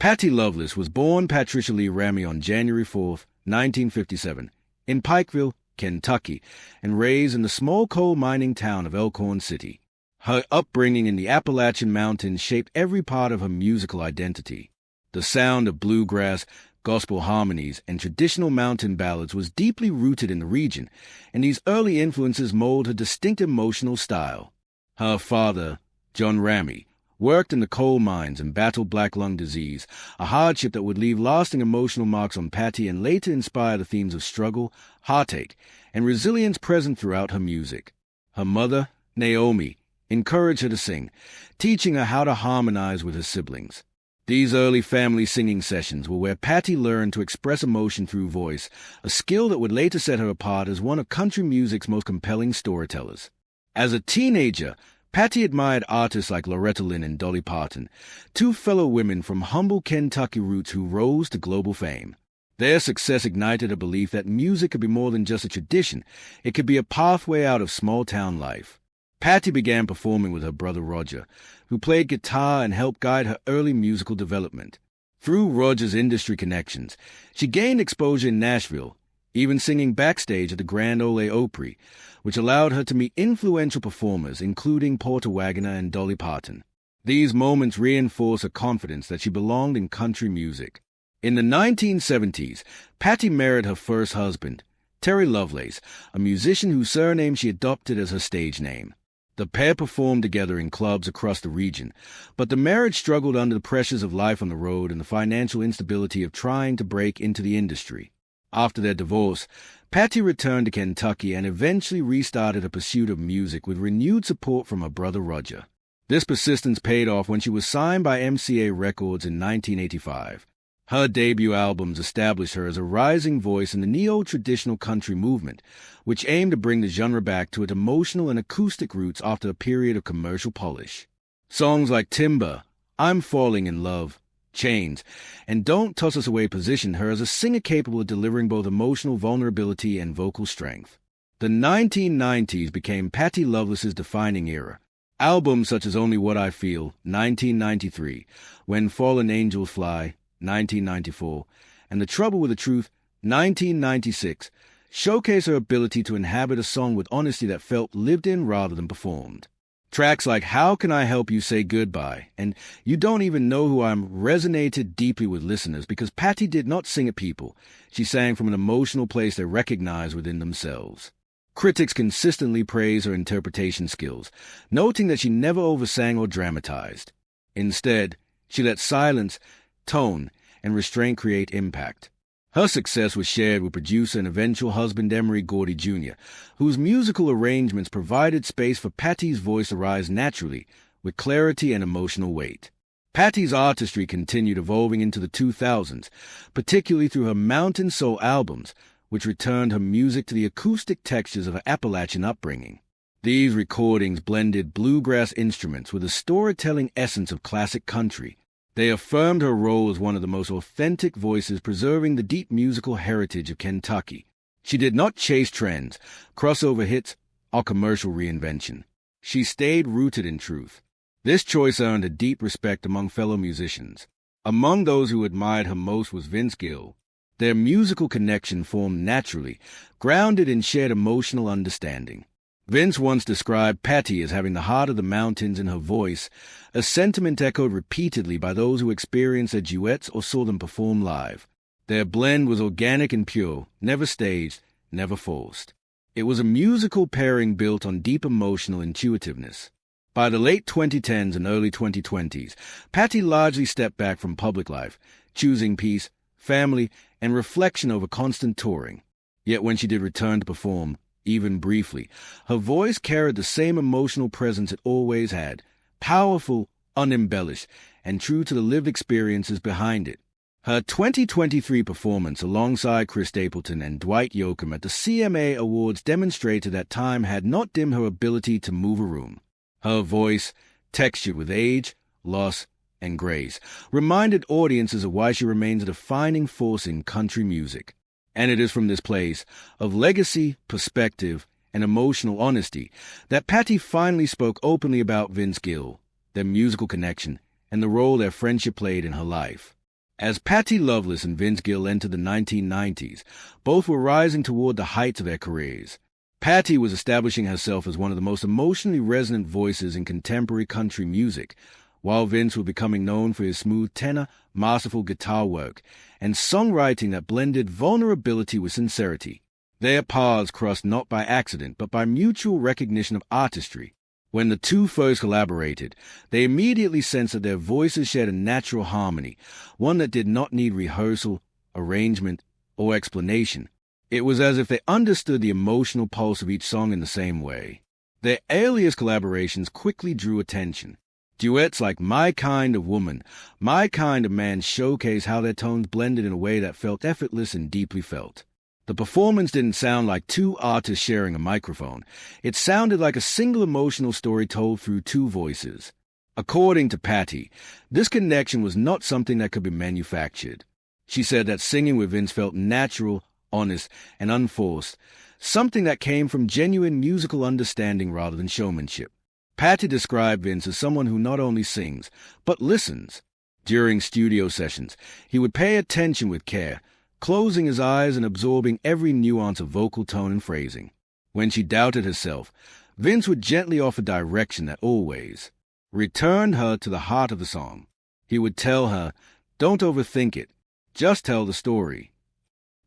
Patty Loveless was born Patricia Lee Ramey on January 4, 1957, in Pikeville, Kentucky, and raised in the small coal mining town of Elkhorn City. Her upbringing in the Appalachian Mountains shaped every part of her musical identity. The sound of bluegrass, gospel harmonies, and traditional mountain ballads was deeply rooted in the region, and these early influences molded her distinct emotional style. Her father, John Ramey, worked in the coal mines and battled black lung disease, a hardship that would leave lasting emotional marks on Patty and later inspire the themes of struggle, heartache, and resilience present throughout her music. Her mother, Naomi, encouraged her to sing, teaching her how to harmonize with her siblings. These early family singing sessions were where Patty learned to express emotion through voice, a skill that would later set her apart as one of country music's most compelling storytellers. As a teenager, Patty admired artists like Loretta Lynn and Dolly Parton, two fellow women from humble Kentucky roots who rose to global fame. Their success ignited a belief that music could be more than just a tradition. It could be a pathway out of small-town life. Patty began performing with her brother Roger, who played guitar and helped guide her early musical development. Through Roger's industry connections, she gained exposure in Nashville, even singing backstage at the Grand Ole Opry, which allowed her to meet influential performers, including Porter Wagoner and Dolly Parton. These moments reinforced her confidence that she belonged in country music. In the 1970s, Patty married her first husband, Terry Loveless, a musician whose surname she adopted as her stage name. The pair performed together in clubs across the region, but the marriage struggled under the pressures of life on the road and the financial instability of trying to break into the industry. After their divorce, Patty returned to Kentucky and eventually restarted her pursuit of music with renewed support from her brother Roger. This persistence paid off when she was signed by MCA Records in 1985. Her debut albums established her as a rising voice in the neo-traditional country movement, which aimed to bring the genre back to its emotional and acoustic roots after a period of commercial polish. Songs like Timber, I'm Falling in Love, Chains, and Don't Toss Us Away positioned her as a singer capable of delivering both emotional vulnerability and vocal strength. The 1990s became Patty Loveless's defining era. Albums such as Only What I Feel, 1993, When Fallen Angels Fly, 1994, and The Trouble with the Truth, 1996, showcase her ability to inhabit a song with honesty that felt lived in rather than performed. Tracks like How Can I Help You Say Goodbye and You Don't Even Know Who I Am resonated deeply with listeners because Patty did not sing at people. She sang from an emotional place they recognized within themselves. Critics consistently praised her interpretation skills, noting that she never oversang or dramatized. Instead, she let silence, tone, and restraint create impact. Her success was shared with producer and eventual husband Emery Gordy Jr., whose musical arrangements provided space for Patty's voice to rise naturally, with clarity and emotional weight. Patty's artistry continued evolving into the 2000s, particularly through her Mountain Soul albums, which returned her music to the acoustic textures of her Appalachian upbringing. These recordings blended bluegrass instruments with the storytelling essence of classic country. They affirmed her role as one of the most authentic voices preserving the deep musical heritage of Kentucky. She did not chase trends, crossover hits, or commercial reinvention. She stayed rooted in truth. This choice earned her deep respect among fellow musicians. Among those who admired her most was Vince Gill. Their musical connection formed naturally, grounded in shared emotional understanding. Vince once described Patty as having the heart of the mountains in her voice, a sentiment echoed repeatedly by those who experienced their duets or saw them perform live. Their blend was organic and pure, never staged, never forced. It was a musical pairing built on deep emotional intuitiveness. By the late 2010s and early 2020s, Patty largely stepped back from public life, choosing peace, family, and reflection over constant touring. Yet when she did return to perform, even briefly, her voice carried the same emotional presence it always had, powerful, unembellished, and true to the lived experiences behind it. Her 2023 performance alongside Chris Stapleton and Dwight Yoakam at the CMA Awards demonstrated that time had not dimmed her ability to move a room. Her voice, textured with age, loss, and grace, reminded audiences of why she remains a defining force in country music. And it is from this place of legacy, perspective, and emotional honesty that Patty finally spoke openly about Vince Gill, their musical connection, and the role their friendship played in her life. As Patti Loveless and Vince Gill entered the 1990s, both were rising toward the heights of their careers. Patti was establishing herself as one of the most emotionally resonant voices in contemporary country music, while Vince was becoming known for his smooth tenor, masterful guitar work, and songwriting that blended vulnerability with sincerity. Their paths crossed not by accident, but by mutual recognition of artistry. When the two first collaborated, they immediately sensed that their voices shared a natural harmony, one that did not need rehearsal, arrangement, or explanation. It was as if they understood the emotional pulse of each song in the same way. Their earliest collaborations quickly drew attention. Duets like My Kind of Woman, My Kind of Man showcased how their tones blended in a way that felt effortless and deeply felt. The performance didn't sound like two artists sharing a microphone. It sounded like a single emotional story told through two voices. According to Patti, this connection was not something that could be manufactured. She said that singing with Vince felt natural, honest, and unforced, something that came from genuine musical understanding rather than showmanship. Patti described Vince as someone who not only sings, but listens. During studio sessions, he would pay attention with care, closing his eyes and absorbing every nuance of vocal tone and phrasing. When she doubted herself, Vince would gently offer direction that always returned her to the heart of the song. He would tell her, "Don't overthink it, just tell the story."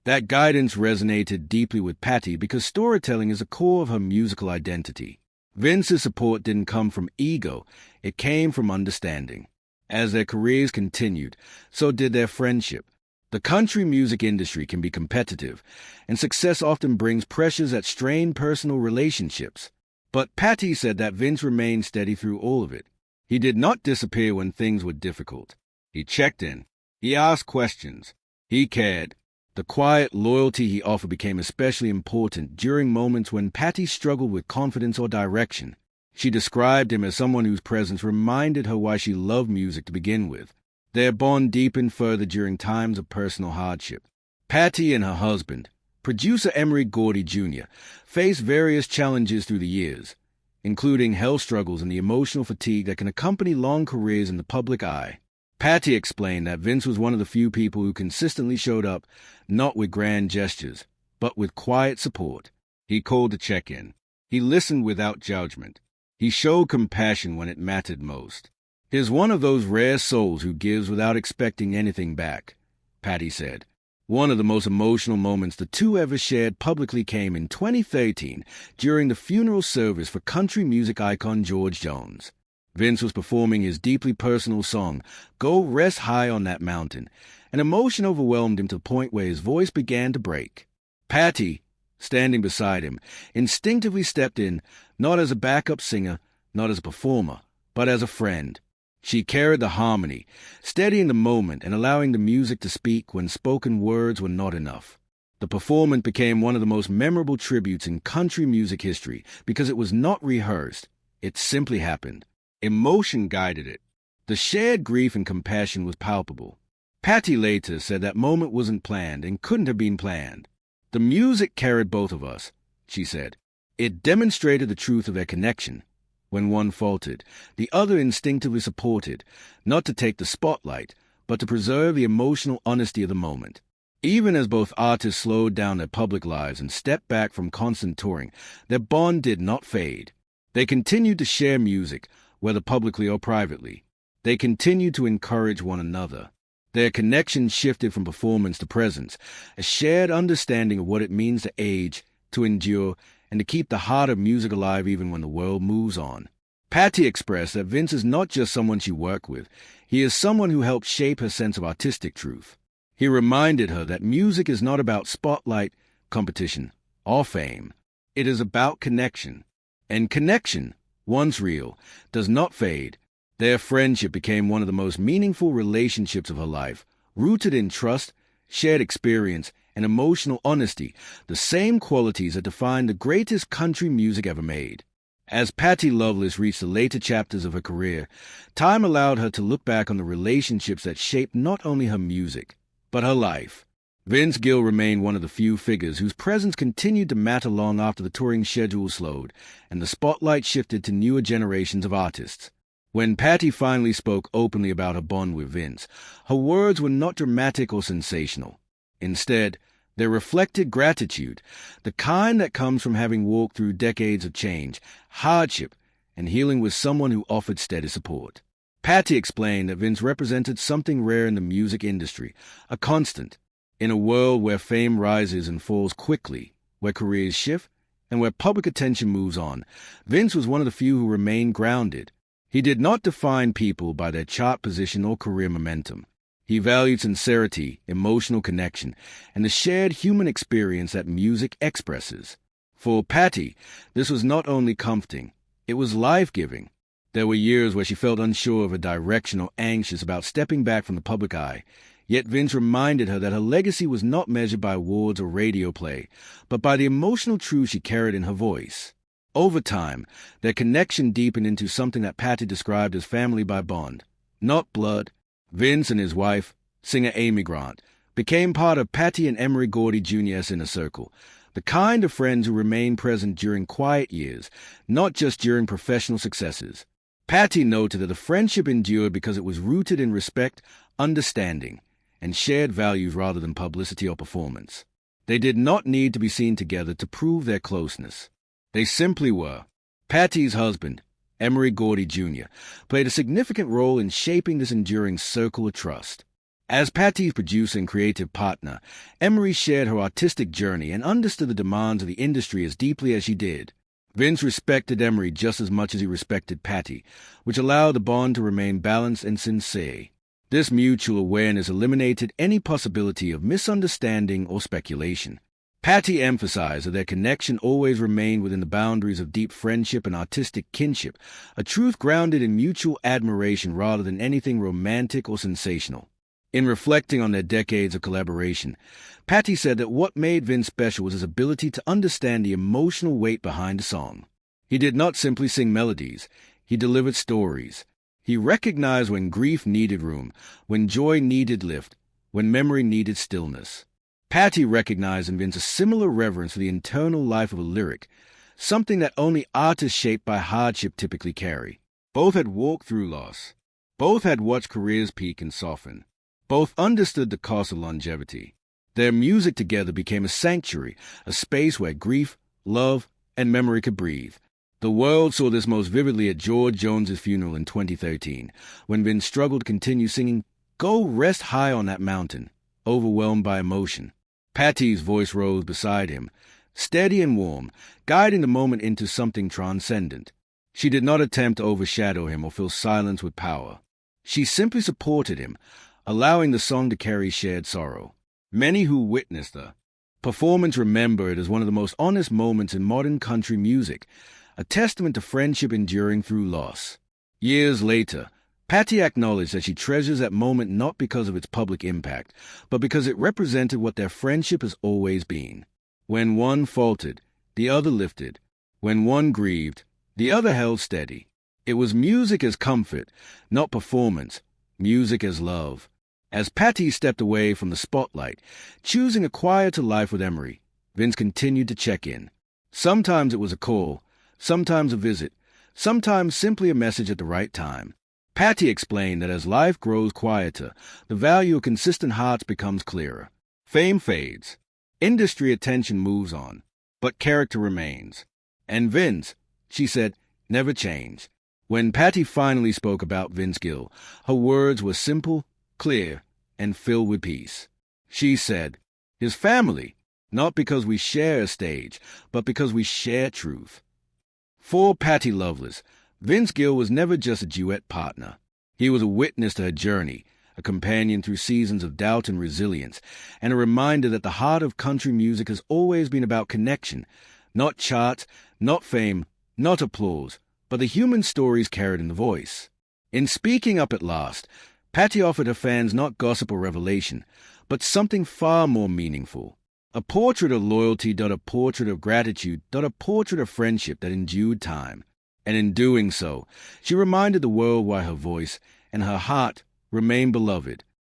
That guidance resonated deeply with Patti because storytelling is a core of her musical identity. Vince's support didn't come from ego, it came from understanding. As their careers continued, so did their friendship. The country music industry can be competitive, and success often brings pressures that strain personal relationships. But Patti said that Vince remained steady through all of it. He did not disappear when things were difficult. He checked in. He asked questions. He cared. The quiet loyalty he offered became especially important during moments when Patti struggled with confidence or direction. She described him as someone whose presence reminded her why she loved music to begin with. Their bond deepened further during times of personal hardship. Patti and her husband, producer Emery Gordy Jr., faced various challenges through the years, including health struggles and the emotional fatigue that can accompany long careers in the public eye. Patti explained that Vince was one of the few people who consistently showed up, not with grand gestures, but with quiet support. He called to check in. He listened without judgment. He showed compassion when it mattered most. "He's one of those rare souls who gives without expecting anything back," Patti said. One of the most emotional moments the two ever shared publicly came in 2013 during the funeral service for country music icon George Jones. Vince was performing his deeply personal song, "Go Rest High on That Mountain," and emotion overwhelmed him to the point where his voice began to break. Patti, standing beside him, instinctively stepped in, not as a backup singer, not as a performer, but as a friend. She carried the harmony, steadying the moment and allowing the music to speak when spoken words were not enough. The performance became one of the most memorable tributes in country music history because it was not rehearsed. It simply happened. Emotion guided it. The shared grief and compassion was palpable. Patti later said that moment wasn't planned and couldn't have been planned. "The music carried both of us," she said. It demonstrated the truth of their connection. When one faltered, the other instinctively supported, not to take the spotlight, but to preserve the emotional honesty of the moment. Even as both artists slowed down their public lives and stepped back from constant touring, their bond did not fade. They continued to share music, whether publicly or privately. They continued to encourage one another. Their connection shifted from performance to presence, a shared understanding of what it means to age, to endure, and to keep the heart of music alive even when the world moves on. Patti expressed that Vince is not just someone she worked with, he is someone who helped shape her sense of artistic truth. He reminded her that music is not about spotlight, competition, or fame. It is about connection. And connection, once real, does not fade. Their friendship became one of the most meaningful relationships of her life, rooted in trust, shared experience, and emotional honesty, the same qualities that define the greatest country music ever made. As Patti Loveless reached the later chapters of her career, time allowed her to look back on the relationships that shaped not only her music, but her life. Vince Gill remained one of the few figures whose presence continued to matter long after the touring schedule slowed, and the spotlight shifted to newer generations of artists. When Patty finally spoke openly about her bond with Vince, her words were not dramatic or sensational. Instead, they reflected gratitude, the kind that comes from having walked through decades of change, hardship, and healing with someone who offered steady support. Patty explained that Vince represented something rare in the music industry, a constant. In a world where fame rises and falls quickly, where careers shift, and where public attention moves on, Vince was one of the few who remained grounded. He did not define people by their chart position or career momentum. He valued sincerity, emotional connection, and the shared human experience that music expresses. For Patty, this was not only comforting, it was life-giving. There were years where she felt unsure of her direction or anxious about stepping back from the public eye. Yet Vince reminded her that her legacy was not measured by awards or radio play, but by the emotional truth she carried in her voice. Over time, their connection deepened into something that Patty described as family by bond, not blood. Vince and his wife, singer Amy Grant, became part of Patty and Emery Gordy Jr.'s inner circle, the kind of friends who remained present during quiet years, not just during professional successes. Patty noted that the friendship endured because it was rooted in respect, understanding, and shared values rather than publicity or performance. They did not need to be seen together to prove their closeness. They simply were. Patty's husband, Emery Gordy Jr., played a significant role in shaping this enduring circle of trust. As Patty's producer and creative partner, Emery shared her artistic journey and understood the demands of the industry as deeply as she did. Vince respected Emery just as much as he respected Patty, which allowed the bond to remain balanced and sincere. This mutual awareness eliminated any possibility of misunderstanding or speculation. Patty emphasized that their connection always remained within the boundaries of deep friendship and artistic kinship, a truth grounded in mutual admiration rather than anything romantic or sensational. In reflecting on their decades of collaboration, Patty said that what made Vince special was his ability to understand the emotional weight behind a song. He did not simply sing melodies, he delivered stories. He recognized when grief needed room, when joy needed lift, when memory needed stillness. Patty recognized in Vince a similar reverence for the internal life of a lyric, something that only artists shaped by hardship typically carry. Both had walked through loss. Both had watched careers peak and soften. Both understood the cost of longevity. Their music together became a sanctuary, a space where grief, love, and memory could breathe. The world saw this most vividly at George Jones's funeral in 2013, when Vince struggled to continue singing "Go Rest High on That Mountain," overwhelmed by emotion. Patty's voice rose beside him, steady and warm, guiding the moment into something transcendent. She did not attempt to overshadow him or fill silence with power. She simply supported him, allowing the song to carry shared sorrow. Many who witnessed the performance remember it as one of the most honest moments in modern country music, a testament to friendship enduring through loss. Years later, Patty acknowledged that she treasures that moment not because of its public impact, but because it represented what their friendship has always been. When one faltered, the other lifted. When one grieved, the other held steady. It was music as comfort, not performance, music as love. As Patty stepped away from the spotlight, choosing a quieter life with Emery, Vince continued to check in. Sometimes it was a call, sometimes a visit, sometimes simply a message at the right time. Patty explained that as life grows quieter, the value of consistent hearts becomes clearer. Fame fades. Industry attention moves on. But character remains. And Vince, she said, never changed. When Patty finally spoke about Vince Gill, her words were simple, clear, and filled with peace. She said, "His family, not because we share a stage, but because we share truth." For Patty Loveless, Vince Gill was never just a duet partner. He was a witness to her journey, a companion through seasons of doubt and resilience, and a reminder that the heart of country music has always been about connection, not charts, not fame, not applause, but the human stories carried in the voice. In speaking up at last, Patty offered her fans not gossip or revelation, but something far more meaningful. A portrait of loyalty, not a portrait of gratitude, not a portrait of friendship that endured time. And in doing so, she reminded the world why her voice and her heart remained beloved,